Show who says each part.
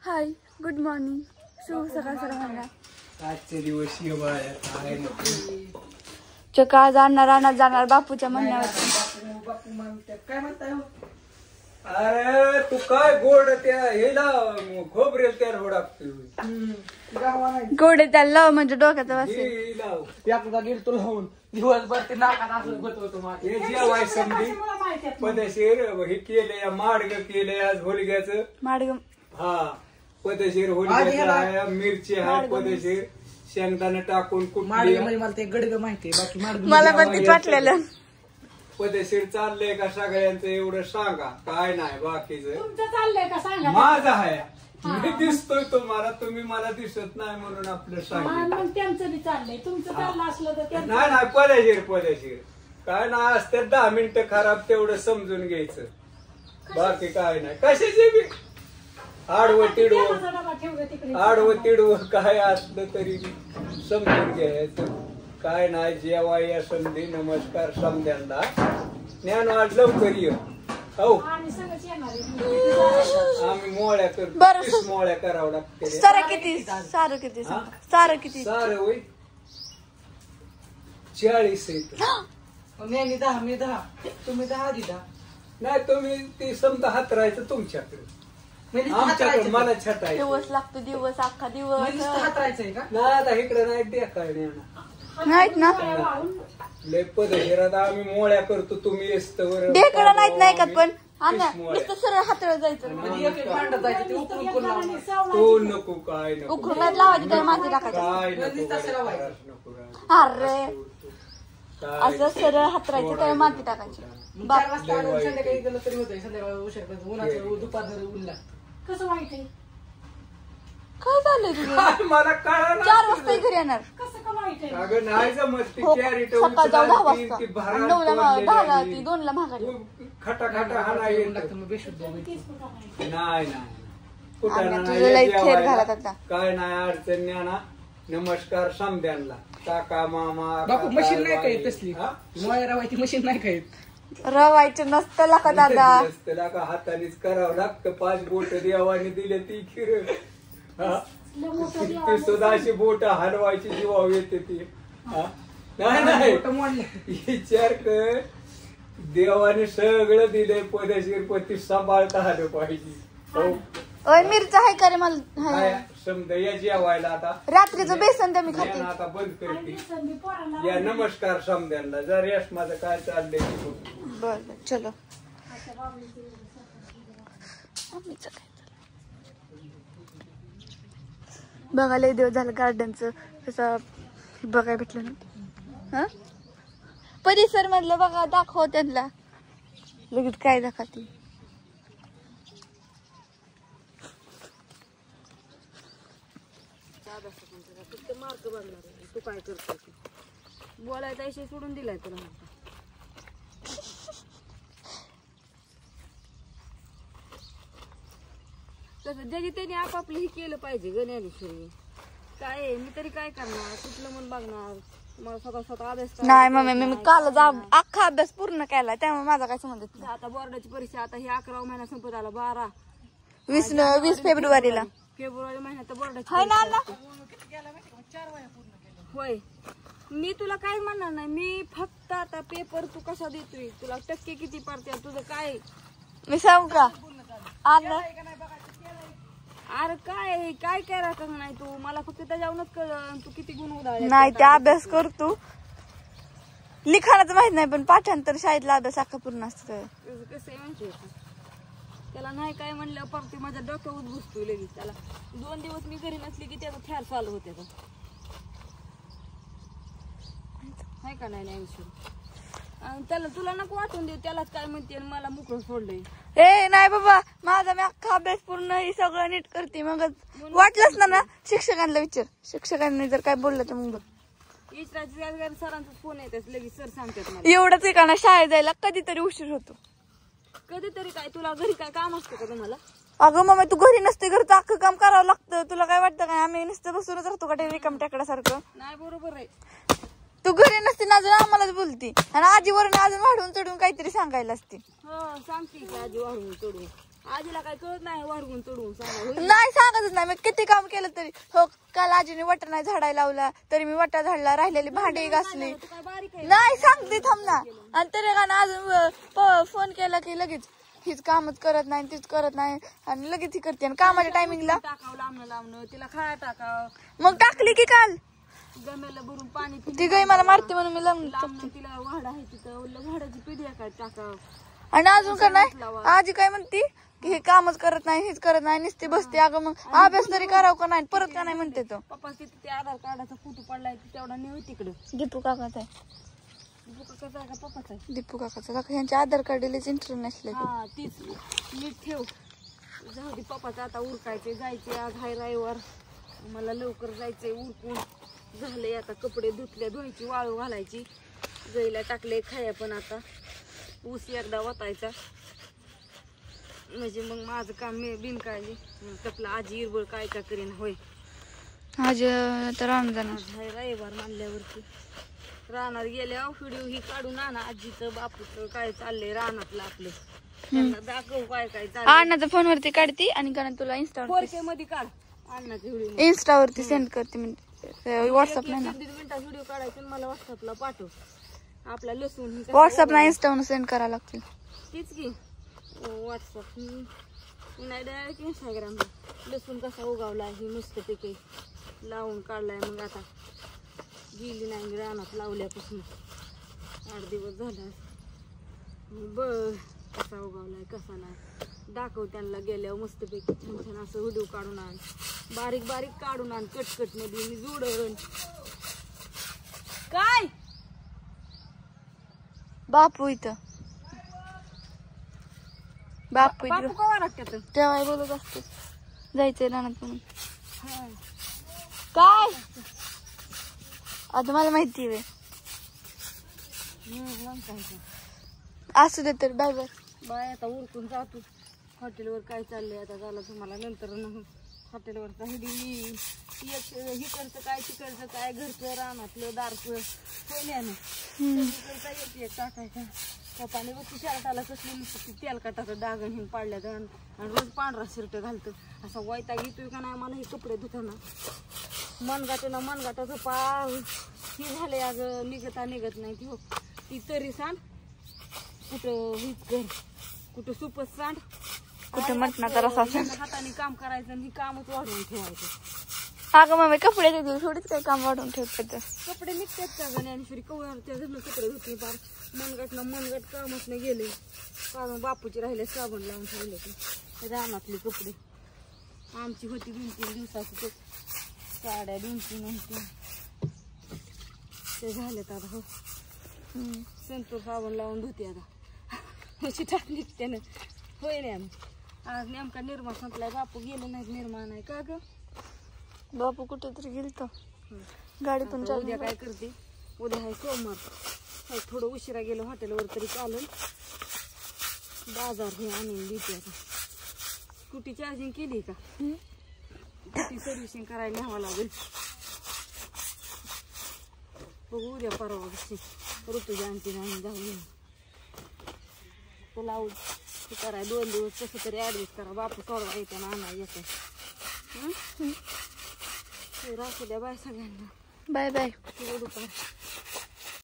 Speaker 1: Hi good morning शुभ सकाळ सर्वांना.
Speaker 2: आजचे दिवस
Speaker 1: चका जाणार जाणार बापूच्या म्हणण्यावर.
Speaker 2: काय म्हणताय? अरे तू काय गोड त्या हेला खोबरेल त्या रोडात
Speaker 1: गोडे त्याला लाव म्हणजे डोक्याचा वास
Speaker 2: गेल तुला होऊन दिवसभर ते नाकात हे जेवाय समजी पदशीर हे केले माडग केले आज होलग्याचं
Speaker 1: माडग.
Speaker 2: हा पदशीर होलग्याचं आहे, मिरची आहे पदशीर, शेंगदाणे टाकून कुठली
Speaker 3: मला ते गडग माहिती बाकी
Speaker 1: मला पण तीच वाटलेलं.
Speaker 2: पदशीर चाललंय का सगळ्यांचं एवढं सांगा. काय नाही बाकीचं
Speaker 4: तुमचं चाललंय का सांगा.
Speaker 2: माझं आहे, मी दिसतोय तुम्हाला, तुम्ही मला दिसत नाही म्हणून आपलं सांगितलं.
Speaker 4: मग त्यांचं बी चाललंय, तुमचं चाललं असलं तर त्यांचं.
Speaker 2: नाही पदशीर काय नाही असते 10 मिनिटं खराब तेवढं समजून घ्यायचं, बाकी काय नाही. कशाचे बी आडवं तिडवं काय असलं तरी समजून घ्यायचं. काय नाही जेवाय या संधी. नमस्कार समध्यांना. ज्ञान वाट लवकर ये. हो आम्ही मोळ्या करतो, मोळ्या करावं लागते.
Speaker 1: सारं किती सारं
Speaker 2: होय 40
Speaker 3: मी 10 मी 10 तुम्ही 10 आधी 10
Speaker 2: नाही. तुम्ही ती समजा हात राहायचं तुमच्याकडे, आमच्याकडे मला छटायचं.
Speaker 1: दिवस लागतो, दिवस अख्खा दिवस
Speaker 3: हात राहायचंय का?
Speaker 2: नाही आता इकडे नाही द्या काय
Speaker 1: नाहीत ना.
Speaker 2: लय पदशिरात आम्ही मोळ्या करतो, तुम्ही येस्तवर
Speaker 1: ढेकळं नाहीत नाही का पण नुसतं सरळ हातळ जायचं.
Speaker 2: तो नको काय नको
Speaker 1: उकरून नाही लावायची तर माती टाकायची.
Speaker 2: काय नको
Speaker 1: अरे असं सरळ हातरायचं तर माती टाकायची.
Speaker 3: 4 वाजता संध्याकाळी गेलं तरी होतंय. संध्याकाळी उशीर उन्हाचं दुपार उरला
Speaker 4: कसं वाईट आहे,
Speaker 1: काय झालंय तुझं?
Speaker 2: मला कळलं
Speaker 1: 4 वाजता घरी येणार.
Speaker 4: कसं का वाईट आहे.
Speaker 2: अगं नाही जमत ती
Speaker 1: हो,
Speaker 2: कॅरेट
Speaker 1: सकाळ जाऊ 10 वाजता
Speaker 2: ती
Speaker 1: 10ला ती 2ला महागाडी.
Speaker 2: खटा हा येऊन लागतं
Speaker 3: मग बेशुद्ध
Speaker 2: नाही कुठं
Speaker 1: तुझं लई खेळ घालत आता.
Speaker 2: काय नाही अडचण ना. नमस्कार समद्यांना. काका मामा
Speaker 3: बापू मशीन नाही काही तसली मोळ्या रवायची मशीन नाही काही.
Speaker 1: रवायचं नसतं लाका दादा.
Speaker 2: त्याला का हातानेच करावं लागतं. 5 बोट देवाने दिले ती खिर ती सुद्धा अशी बोट हलवायची जीवाव येते ती. नाही विचार कर, देवाने सगळं दिलंय पदशीर पती सांभाळता आलं पाहिजे.
Speaker 1: ओय मिरचा आहे का रे मला?
Speaker 2: समजा या जेवायला आता
Speaker 1: रात्रीचं बेसन द्या मी खाते.
Speaker 2: आता बंद करते. या नमस्कार समद्यांना. जर यश माझं काय चाललंय.
Speaker 1: बर चलो. बघा लय दिवस झालं गार्डनचं कसं बघायला भेटलं ना. परिसर मधलं बघा दाखव त्यांना लगेच काय दाखवते.
Speaker 5: मार्क बघणार तू काय करतो बोलायचा विषय सोडून दिलाय तुला. तसं ज्याची त्यांनी आपापलं हे केलं पाहिजे गण्यानेश्वरी. काय आहे मी तरी काय करणार, कुठलं मन बघणार. मला स्वतः अभ्यास
Speaker 1: नाही मम्मी मी कालच अख्खा अभ्यास पूर्ण केला त्यामुळे माझा काय संबंध नाही.
Speaker 5: आता बोर्डाची परीक्षा आता हे 11वा महिना संपत आला.
Speaker 1: 20 फेब्रुवारीला
Speaker 5: फेब्रुवारी महिन्यात बोर्डाची
Speaker 1: हाय ना.
Speaker 5: होय मी तुला काय म्हणणार नाही. मी फक्त आता पेपर तू कसा देतोय, तुला टक्के किती पडते, तुझं काय
Speaker 1: मी सांगू का?
Speaker 5: अरे काय काय राहत नाही तू. मला फक्त त्याच्यावरच कळलं तू किती गुण उधाळे.
Speaker 1: नाही ते अभ्यास करतो. लिखाणाचं माहित नाही पण पाठांतर शाळेतला अभ्यास अख्खा पूर्ण असतं.
Speaker 5: कसं आहे माहितीये का, त्याला नाही काय म्हणलं परत माझ्या डोक्यावर घुसतोय लगेच. त्याला 2 दिवस मी घरी नसली की त्याचा ख्याल चालू होते का नाही. त्याला तुला नको वाटून देऊ, त्यालाच काय म्हणते मला मोकळं सोडलंय.
Speaker 1: ए नाही बाबा माझा मी अख्खा अभ्यास पूर्ण हे सगळं नीट करते. मग वाटलंच ना शिक्षकांना विचार. शिक्षकांनी जर काय बोललं तर मग
Speaker 5: सरांचा फोन येतात लगेच. सर सांगतात मला
Speaker 1: एवढंच का ना शाळेत जायला कधीतरी उशीर होतो.
Speaker 5: कधीतरी काय तुला घरी काय काम असतं का तुम्हाला?
Speaker 1: अगं मम्मी तू घरी नसते, घरचं अख्खं काम करावं लागतं. तुला काय वाटतं काय आम्ही नुसतं बसूनच राहतो का रिकाम टेकड्यासारखं?
Speaker 5: नाही बरोबर आहे.
Speaker 1: तू घरी नसते ना अजून आम्हालाच बोलती आणि आजीवरून अजून वाढवून चढून काहीतरी सांगायला असते.
Speaker 5: हो सांगते की आजी वाढून चढून. आजीला काय कळत नाही वाढवून चढवून सांगा
Speaker 1: नाही सांगतच नाही मी किती काम केलं तरी. हो काल आजीने वाटा नाही झाडायला लावला तरी मी वाटा झाडला, राहिलेली भांडी घासली.
Speaker 5: तू काय बारीक आहे
Speaker 1: नाही सांगते थांब ना. आणि तरी का ना अजून फोन केला की लगेच हीच कामच करत नाही तीच करत नाही आणि लगेच ही करते. आणि कामाच्या टायमिंगला
Speaker 5: टाकावं लांबणं तिला खाया टाकाव
Speaker 1: मग टाकली की काल
Speaker 5: गमेला भरून पाणी
Speaker 1: ती गाई मला मारते म्हणून मी लावून
Speaker 5: लांबणं तिला वाढ आहे तिथं वाढाची पिढी काय टाकाव.
Speaker 1: आणि अजून का नाही आजी काय म्हणती की हे कामच करत नाही हेच करत नाही नुसती बसते. अगं मग अभ्यास तरी करावं का नाही परत का नाही म्हणते तो.
Speaker 5: पप्पा तिथे ते आधार कार्डाचा फोटो पडलाय तेवढा नेऊ तिकडं.
Speaker 1: दीपू काकाचा आहे
Speaker 5: कसा आहे का पप्पाचा आहे
Speaker 1: दीपू काकाचा काका यांच्या आधार कार्डलेच इंटरनॅशनल.
Speaker 5: हा तीच नीट ठेव. जाऊ दे पप्पाचं आता उरकायचे जायचे आज हाय रविवार मला लवकर जायचंय उरकून झालंय. आता कपडे धुवायची वाळू घालायची गईला टाकले खाया पण आता ऊस एकदा वतायचा म्हणजे मग माझं काम मी बिनकाळजी तपला आजी इरबळ काय का करीन होय.
Speaker 1: आज तर रामजान
Speaker 5: आज हाय रविवार मानल्यावरती रानात गेल्या व्हिडिओ ही काढून आणा आजीचं बापूचं काय चाललंय रानातलं आपलं त्यांना दाखव काय काय चाललंय.
Speaker 1: अण्णाच्या फोनवरती काढते आणि कारण तुला
Speaker 5: फोरके मध्ये काढ अण्णाचं व्हिडिओ
Speaker 1: इन्स्टावरती सेंड करते म्हणजे व्हॉट्सअपला ना
Speaker 5: 1-2 मिनिटात व्हिडिओ काढायचा आणि मला व्हॉट्सअपला पाठव. आपला लसूण ही
Speaker 1: व्हॉट्सअपला इन्स्टावरून सेंड करावं लागतील.
Speaker 5: तीच की व्हॉट्सअप नाही डायरेक्ट इंस्टाग्रामला लसूण कसा उगावला ही मस्तपैकी लावून काढलाय. मग आता गेली नाही मी रानात लावल्यापासून 8 दिवस झाला. कसा उगावलाय कसा नाही दाखव त्यांना गेल्यावर मस्तपैकी छान छान असं व्हिडिओ काढून आण बारीक बारीक काढून आण कटकट मध्ये मी जोडण काय
Speaker 1: बापू इथं बापू
Speaker 5: बापू
Speaker 1: इथं
Speaker 5: कवा लागतात
Speaker 1: तेव्हा बोलत असते जायचंय रानात म्हणून. काय आता मला माहिती आहे असू दे तर बाय बाय
Speaker 5: बाय. आता उरकून जातो हॉटेलवर काय चाललंय आता झालं तुम्हाला नंतर हॉटेलवरचा हिकडचं काय तिकडचं काय घरचं रानातलं दारचं होय ना तिकडचा एक टाकायचा. पप्पाने बघ शर्टाला कसलं नुसतं तेलकटाचं डागण हिन पाडल्यात आणि रोज पांढरा शर्ट घालतं असा वैताग येतोय का नाही मला हे कपडे धुताना. मनगाटाचं पाव ही झाले अगं निघत नाही ती हो ती तरी सांड कुठं हीच घर कुठं सुपच सांड
Speaker 1: कुठं मटणाचा रसा
Speaker 5: हाताने काम करायचं आणि ही कामच वाढवून ठेवायचं.
Speaker 1: अगं मग कपडे देते थोडीच काही काम वाढवून ठेवतात.
Speaker 5: कपडे निघतात का गं ज्ञानेश्वरी कवळच्या घरनं कपडे धुतले फार मनगट कामच नाही गेले कारण बापूचे राहिले साबण लावून ठेवले ते रानातले कपडे. आमची होती 2-3 दिवसाची ते साड्या 2-3 होती ते झालेत आता हो संतूर साबण लावून धुते आता अशी टाकली त्यानं होय नाही आम्ही आज नेमका निर्मा संपलाय बापू गेले नाहीत निर्मा नाही का ग
Speaker 1: बापू कुठेतरी गेलतो गाडी पण चालू.
Speaker 5: उद्या काय करते उद्या आहे सोमवार थोडं उशिरा गेलो हॉटेलवर तरी चालेल बाजार हे आणून देते. आता स्कूटी चार्जिंग केली का स्कूटी सर्व्हिसिंग करायला न्यावं लागेल बघू उद्या परवा ऋतुजा आणखी नाही जाऊ तुला ते कराय 2 दिवस कसं तरी ऍडजस्ट करा बापू सोडवा येते ना आणा येते. राखू द्या बाय सगळ्यांना
Speaker 1: बाय बाय
Speaker 5: दुपार